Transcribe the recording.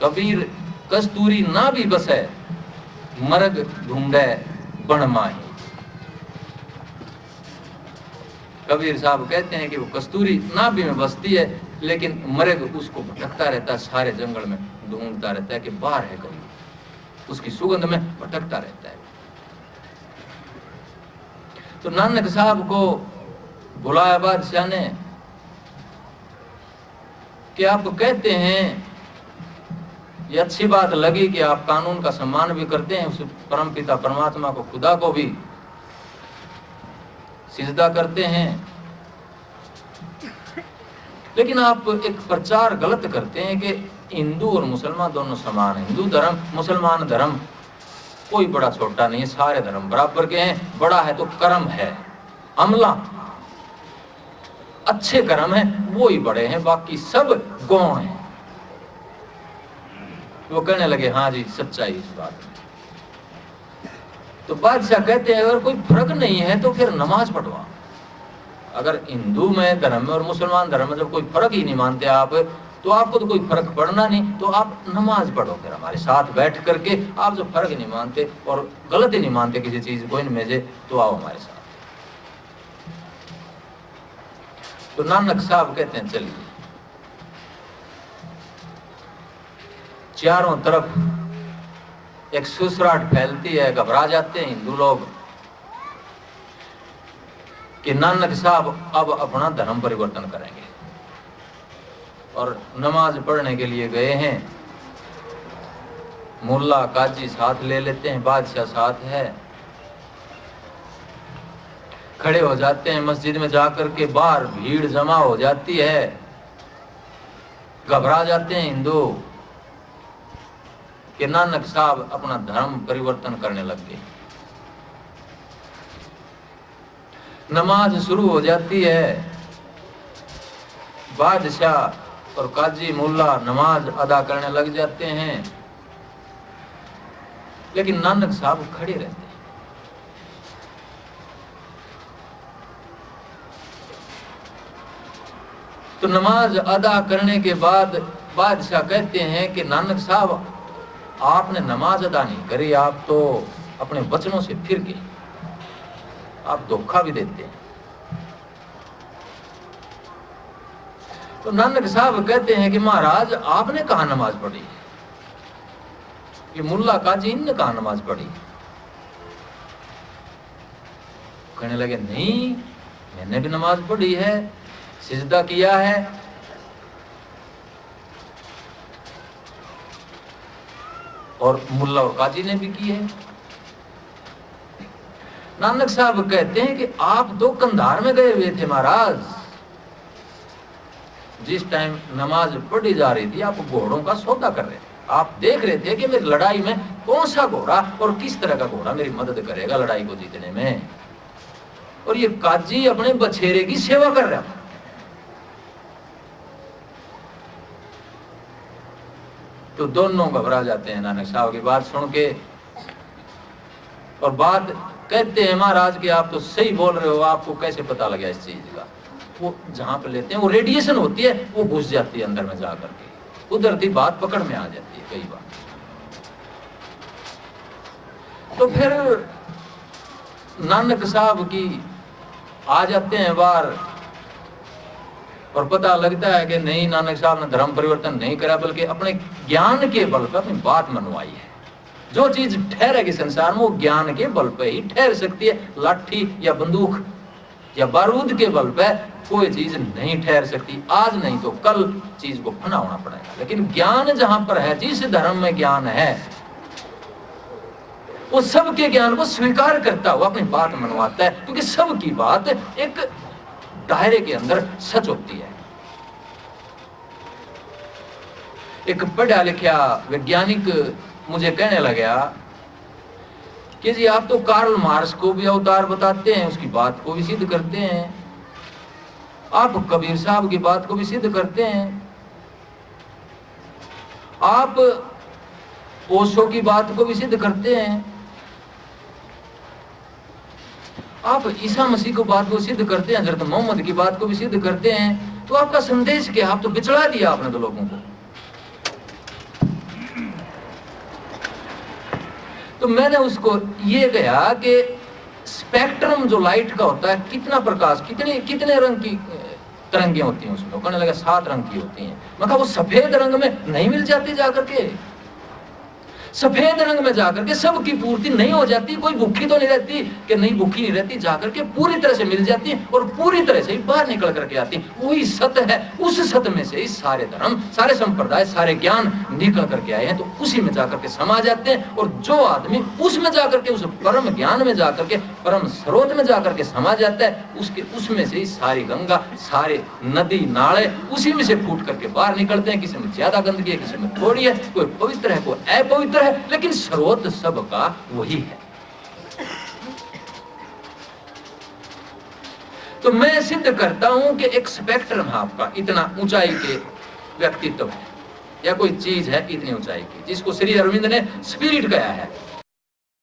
कबीर कस्तूरी ना भी बसे, मर्ग ढूंढे बन माही। कबीर साहब कहते हैं कि वो कस्तूरी ना भी में बसती है, लेकिन मर्ग उसको भटकता रहता है, सारे जंगल में ढूंढता रहता है कि बाहर है कहीं, उसकी सुगंध में भटकता रहता है। तो नानक साहब को बुलाया बादशाह ने कि आप कहते हैं, ये अच्छी बात लगी कि आप कानून का सम्मान भी करते हैं, उस परमपिता परमात्मा को, खुदा को भी सिजदा करते हैं, लेकिन आप एक प्रचार गलत करते हैं कि हिंदू और मुसलमान दोनों समान हैं। हिंदू धर्म मुसलमान धर्म कोई बड़ा छोटा नहीं है, सारे धर्म बराबर के हैं। बड़ा है तो कर्म है, अमला अच्छे कर्म है वो ही बड़े हैं, बाकी सब गौण हैं। वो कहने लगे हाँ जी सच्चाई इस बात में। तो बादशाह कहते हैं अगर कोई फर्क नहीं है तो फिर नमाज पढ़वा। अगर हिंदू में धर्म में और मुसलमान धर्म में जब कोई फर्क ही नहीं मानते आप, तो आपको तो कोई फर्क पड़ना नहीं, तो आप नमाज पढ़ो फिर हमारे साथ बैठ करके। आप जो फर्क नहीं मानते और गलत ही नहीं मानते किसी चीज को इनमें से, तो आओ हमारे साथ। तो नानक साहब कहते हैं चलिए। चारों तरफ एक सुसराहट फैलती है, घबरा जाते हैं हिंदू लोग कि नानक साहब अब अपना धर्म परिवर्तन करेंगे, और नमाज पढ़ने के लिए गए हैं। मुल्ला काजी साथ ले लेते हैं, बादशाह साथ है, खड़े हो जाते हैं। मस्जिद में जाकर के बाहर भीड़ जमा हो जाती है, घबरा जाते हैं हिंदू कि नानक साहब अपना धर्म परिवर्तन करने लग गए। नमाज शुरू हो जाती है, बादशाह और काजी मुल्ला नमाज अदा करने लग जाते हैं, लेकिन नानक साहब खड़े रहते हैं। तो नमाज अदा करने के बाद बादशाह कहते हैं कि नानक साहब आपने नमाज अदा नहीं करी, आप तो अपने वचनों से फिर गए, आप धोखा भी देते हैं। तो नानक साहब कहते हैं कि महाराज आपने कहा नमाज पढ़ी, ये मुल्ला काजी ने कहा नमाज पढ़ी। कहने लगे नहीं, मैंने भी नमाज पढ़ी है, सिजदा किया है। और मुल्ला और काजी ने भी की है। नानक साहब कहते हैं कि आप तो कंधार में गए हुए थे महाराज, जिस टाइम नमाज पढ़ी जा रही थी आप घोड़ों का सौदा कर रहे थे। आप देख रहे थे कि मेरी लड़ाई में कौन सा घोड़ा और किस तरह का घोड़ा मेरी मदद करेगा लड़ाई को जीतने में, और ये काजी अपने बछेरे की सेवा कर रहा था। तो दोनों घबरा जाते हैं नानक साहब की बात सुन के, और बात कहते हैं महाराज कि आप तो सही बोल रहे हो, आपको कैसे पता लगा इस चीज का। वो जहां पे लेते हैं वो रेडिएशन होती है, वो घुस जाती है अंदर में जाकर के, उधर की बात पकड़ में आ जाती है कई बार। तो फिर नानक साहब की आ जाते हैं बाहर, और पता लगता है कि नहीं, नानक साहब ने धर्म परिवर्तन नहीं करा, बल्कि अपने ज्ञान के बल पर अपनी बात मनवाई है। जो चीज ठहरेगी संसार में वो ज्ञान के बल पर ही ठहर सकती है। लाठी या बंदूक या बारूद के बल पर कोई चीज नहीं ठहर सकती। आज नहीं तो कल चीज को फना होना पड़ेगा, लेकिन ज्ञान जहां पर है, जिस धर्म में ज्ञान है, वो सबके ज्ञान को स्वीकार करता हुआ अपनी बात मनवाता है, क्योंकि सबकी बात एक दायरे के अंदर सच होती है। एक पढ़ा लिखा वैज्ञानिक मुझे कहने लगा कि जी आप तो कार्ल मार्क्स को भी अवतार बताते हैं, उसकी बात को भी सिद्ध करते हैं, आप कबीर साहब की बात को भी सिद्ध करते हैं, आप ओशो की बात को भी सिद्ध करते हैं, आप ईसा मसीह को बात को सिद्ध करते हैं, हजरत मोहम्मद की बात को भी सिद्ध करते हैं। तो आपका संदेश क्या? आप तो बिचड़ा दिया आपने तो लोगों को। तो मैंने उसको ये कहा कि स्पेक्ट्रम जो लाइट का होता है, कितना प्रकाश, कितने कितने रंग की तरंगे होती हैं उसमें। कहने लगा 7 रंग की होती हैं। मैं कहा वो सफेद रंग में नहीं मिल जाती जाकर के? सफेद रंग में जाकर के सबकी पूर्ति नहीं हो जाती? कोई भूखी तो नहीं रहती कि नहीं, भूखी नहीं रहती, जाकर के पूरी तरह से मिल जाती है और पूरी तरह से ही बाहर निकल करके आती। वही सत्य है, उस सत्य में से ही सारे धर्म, सारे संप्रदाय, सारे ज्ञान निकल करके आए हैं। तो उसी में जाकर के समा जाते हैं। और जो आदमी उसमें जाकर के, उस परम ज्ञान में जाकर के, परम स्रोत में जाकर के समा जाता है, उसके उसमें से ही सारी गंगा, सारे नदी नाले उसी में से फूट करके बाहर निकलते हैं। किसी में ज्यादा गंदगी है, किसी में थोड़ी है, कोई पवित्र है, कोई अपवित्र है, लेकिन स्रोत सबका वही है। तो मैं सिद्ध करता हूं कि एक स्पेक्ट्रम है आपका, इतना ऊंचाई के व्यक्तित्व है या कोई चीज है इतनी ऊंचाई की, जिसको श्री अरविंद ने स्पिरिट कहा है।